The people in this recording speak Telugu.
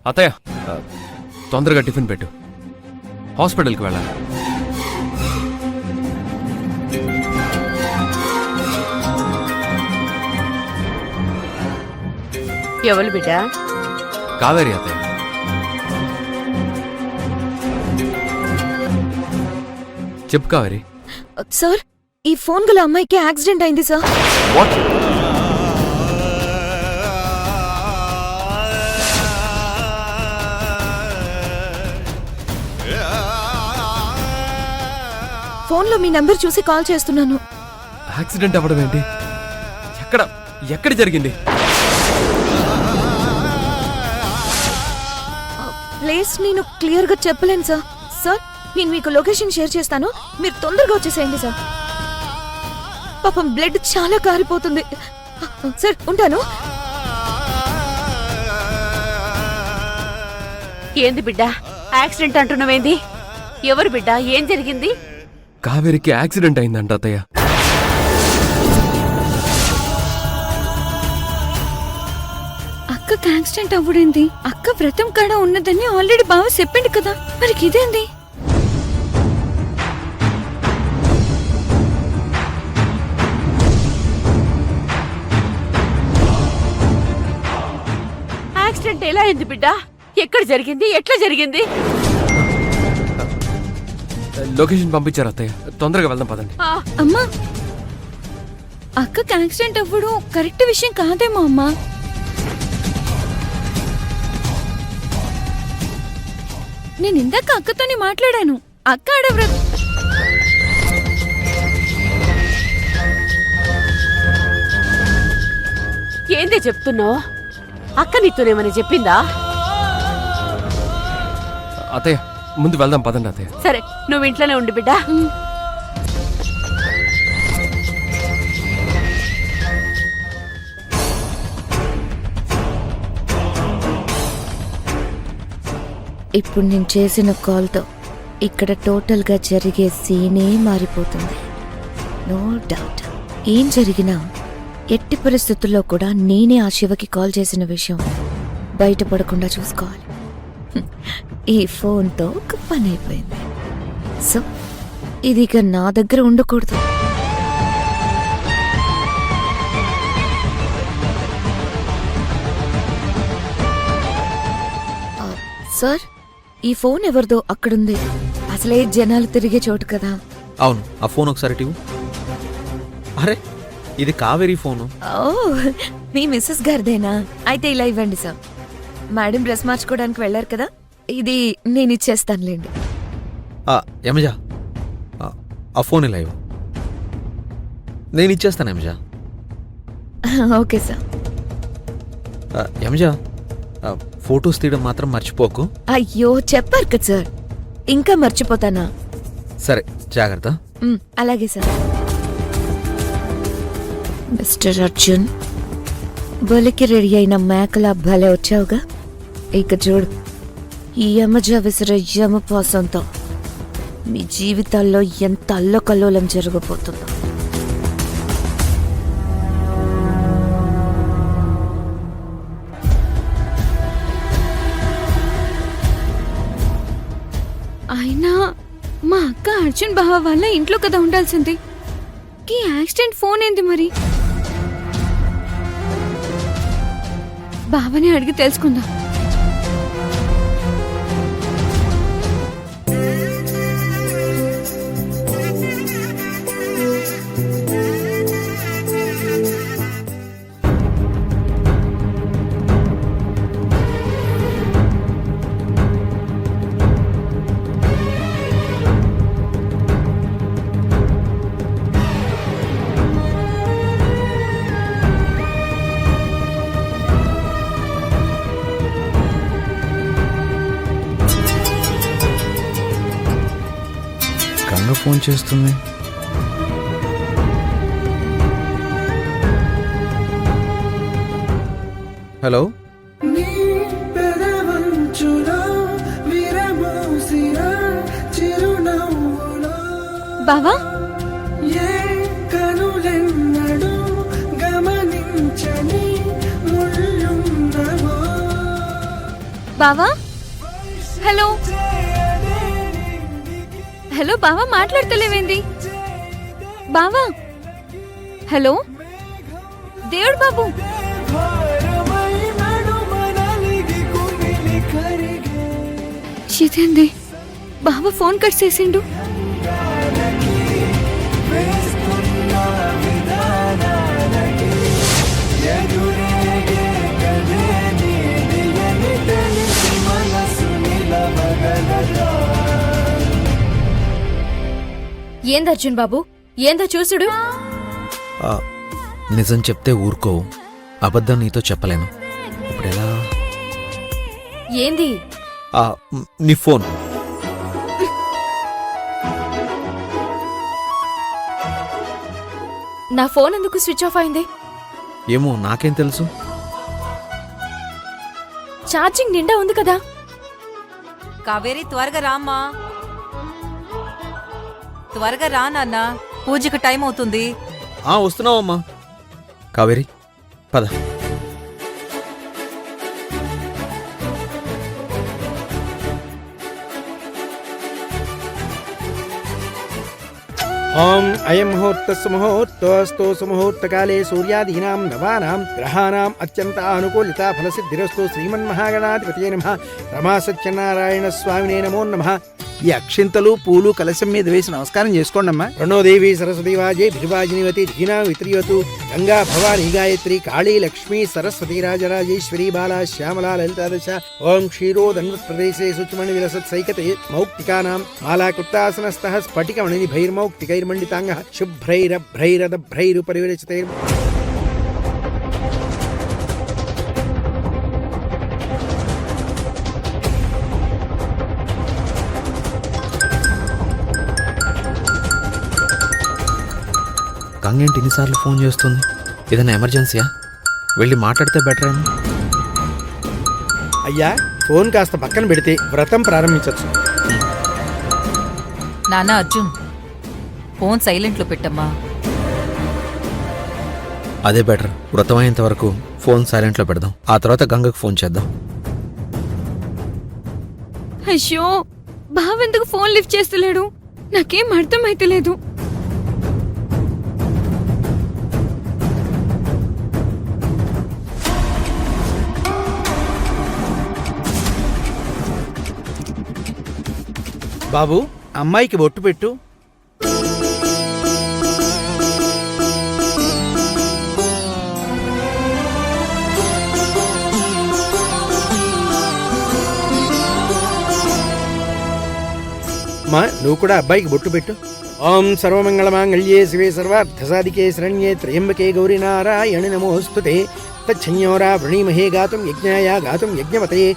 అత్తయ్య తొందరగా టిఫిన్ పెట్టు, హాస్పిటల్కి వెళ్ళాలి. ఎవరు బిడ్డ? కావేరి అత్తయ్య. చెప్పు కావేరి. సార్, ఈ ఫోన్ గల అమ్మాయికి యాక్సిడెంట్ అయింది సార్. వాట్? ఫోన్లో మీ నంబర్ చూసి కాల్ చేస్తున్నాను. యాక్సిడెంట్ అవ్వడం ఏంటి? ఎక్కడ జరిగింది? ప్లేస్ నేను క్లియర్ గా చెప్పలేను సార్. సార్, నేను మీకు లొకేషన్ షేర్ చేస్తాను, మీరు తొందరగా వచ్చేసేయండి సార్. పాపం బ్లడ్ చాలా కారిపోతుంది. సార్ ఉంటాను. ఏంది బిడ్డ యాక్సిడెంట్ అంటున్నావేంది? ఎవరు బిడ్డ? ఏం జరిగింది? కావేరికి యాక్సిడెంట్ అయిందంట అత్తయ్య. అక్కకి యాక్సిడెంట్ అవ్వడింది. అక్క వ్రతం కాడ ఉన్నదని ఆల్రెడీ బావ చెప్పిండు కదా, మరి ఇదేంది? యాక్సిడెంట్ ఎలా అయింది బిడ్డ? ఎక్కడ జరిగింది? ఎట్లా జరిగింది? లొకేషన్ పంపించారు అత్తయ్య, తొందరగా వెళ్దాం పదండి. అమ్మా, అక్కకి యాక్సిడెంట్ అవ్వడం కరెక్ట్ విషయం కాదేమో అమ్మా. నేను ఇందాక అక్కతోనే మాట్లాడాను. అక్క ఆడవ్రత ఏందే చెప్తున్నావు? అక్క నీతోనేమని చెప్పిందా? అత్తయ్య ముందు వెళ్దాం పదండి అత్తయ్య. సరే, నువ్వు ఇంట్లోనే ఉండి బిడ్డ. ఇప్పుడు నేను చేసిన కాల్తో ఇక్కడ టోటల్గా జరిగే సీనే మారిపోతుంది. No doubt. ఏం జరిగినా ఎట్టి పరిస్థితుల్లో కూడా నేనే ఆ శివకి కాల్ చేసిన విషయం బయటపడకుండా చూసుకోవాలి. ఈ ఫోన్తో ఒక పని అయిపోయింది. సో ఇది ఇక నా దగ్గర ఉండకూడదు. సార్, ఈ ఫోన్ ఎవరిదో అక్కడుంది. అసలే జనాలు తిరిగే చోటు కదా. అవును, ఆ ఫోన్ ఒకసారి టీవు. అరే, ఇది కావేరీ ఫోను. ఓ, మీ మిస్సెస్ గారిదేనా? అయితే ఇలా ఇవ్వండి సార్. మేడం డ్రెస్ మార్చుకోవడానికి వెళ్ళారు కదా, ఇది నేను ఇచ్చేస్తానులేండి. యమజా, ఆ ఫోన్ ఇలా ఇవ్వు. నేను ఇచ్చేస్తాను Yamaja. Okay sir. Yamaja, photos తీయడం మాత్రం మర్చిపోకు. అయ్యో, చెప్పారు కదా సార్, ఇంకా మర్చిపోతానా? సరే, జాగ్రత్త. అలాగే సార్. మిస్టర్ అర్జున్, బలికి రెడీ అయిన మేకలా భలే వచ్చావుగా. ఇక చూడు, ఈ యమజ విసిరే యమపాసంతో మీ జీవితాల్లో ఎంత అల్లకల్లోలం జరగబోతుందో. అయినా మా అక్క అర్జున్ బావ వాళ్ళ ఇంట్లో కదా ఉండాల్సింది. ఈ యాక్సిడెంట్ ఫోన్ ఏంది మరి? బావని అడిగి తెలుసుకుందాం. గంగ ఫోన్ చేస్తుంది. హలో, బావా, బావా హలో హలో బావా మాట్లాడతలేవేంది బావా హలో దేవుడు బాబు ఇదేంది బావ ఫోన్ కట్ చేసిండు ఏంది అర్జున్ బాబు ఏందో చూసుడు నిజం చెప్తే ఊరుకోవు, అబద్ధం నీతో చెప్పలేను. ఇప్పుడు ఎలా? ఏంది నీ ఫోన్. నా ఫోన్ ఎందుకు స్విచ్ ఆఫ్ అయింది? ఏమో నాకేం తెలుసు. ఛార్జింగ్ నిండా ఉంది కదా. కావేరి త్వరగా రామ్మా, త్వరగా రా నాన్న, పూజకి టైం అవుతుంది. వస్తున్నావమ్మా. కావేరి పద. ఓం అయం ముహూర్తస్సు ముహూర్తోస్తు సుముహూర్తకాలే సూర్యాదీనాం నవానాం గ్రహాణాం అత్యంత అనుకూలిత ఫలసిద్ధిరస్తు శ్రీమన్మహాగణాధిపతయే నమః. రమా సత్యనారాయణ స్వామినే నమో నమః. ఈ అక్షింతలు పూలు కలశం మీద వేసి నమస్కారం చేసుకోండి అమ్మా. ప్రణోదేవి సరస్వతి వాజే భిర్వాజినివతి ధీనా విత్రియతు గంగా భవానీ గాయత్రి కాళీ లక్ష్మీ సరస్వతి రాజరాజేశ్వరి బాలా శ్యామలా లలితాదశ. ఓం క్షీరోదన్వత్ ప్రదేశే శుచిమణి విలసత్ సైకతే మౌక్తికానాం మాలాకృత్తాసనస్థః స్ఫటికమణి భైర్మౌక్తికైర్మండితాంగః శుభ్రైరభ్రైరదభ్రైరుపరివిరచితైర్. గంగేంటి ఇన్నిసార్లు ఫోన్ చేస్తుంది? ఏదైనా ఎమర్జెన్సీయా? వెళ్ళి మాట్లాడితే బెటర్ ఏమో. అయ్యా ఫోన్ కాస్త పక్కన పెడితే వ్రతం ప్రారంభించవచ్చు. నాన్న అర్జున్, ఫోన్ సైలెంట్లో పెట్టమ్మా. అదే బెటర్. వ్రతమయ్యేంత వరకు ఫోన్ సైలెంట్లో పెడదాం, ఆ తర్వాత గంగకు ఫోన్ చేద్దాం. అయ్యో బావ ఎందుకు ఫోన్ లిఫ్ట్ చేస్తలేడు? నాకేం అర్థం అయితలేదు. బాబు అమ్మాయికి బొట్టు పెట్టు. మా నువ్వు కూడా అబ్బాయికి బొట్టు పెట్టు. ఓం సర్వమంగళమాంగళ్యే శివే సర్వార్థసాధికే శరణ్యే త్రయంబకే గౌరీ నారాయణి నమోస్తుతే. తచ్చన్యోరా వృణీమహే గాతుం యజ్ఞాయ గాతుం యజ్ఞవతయే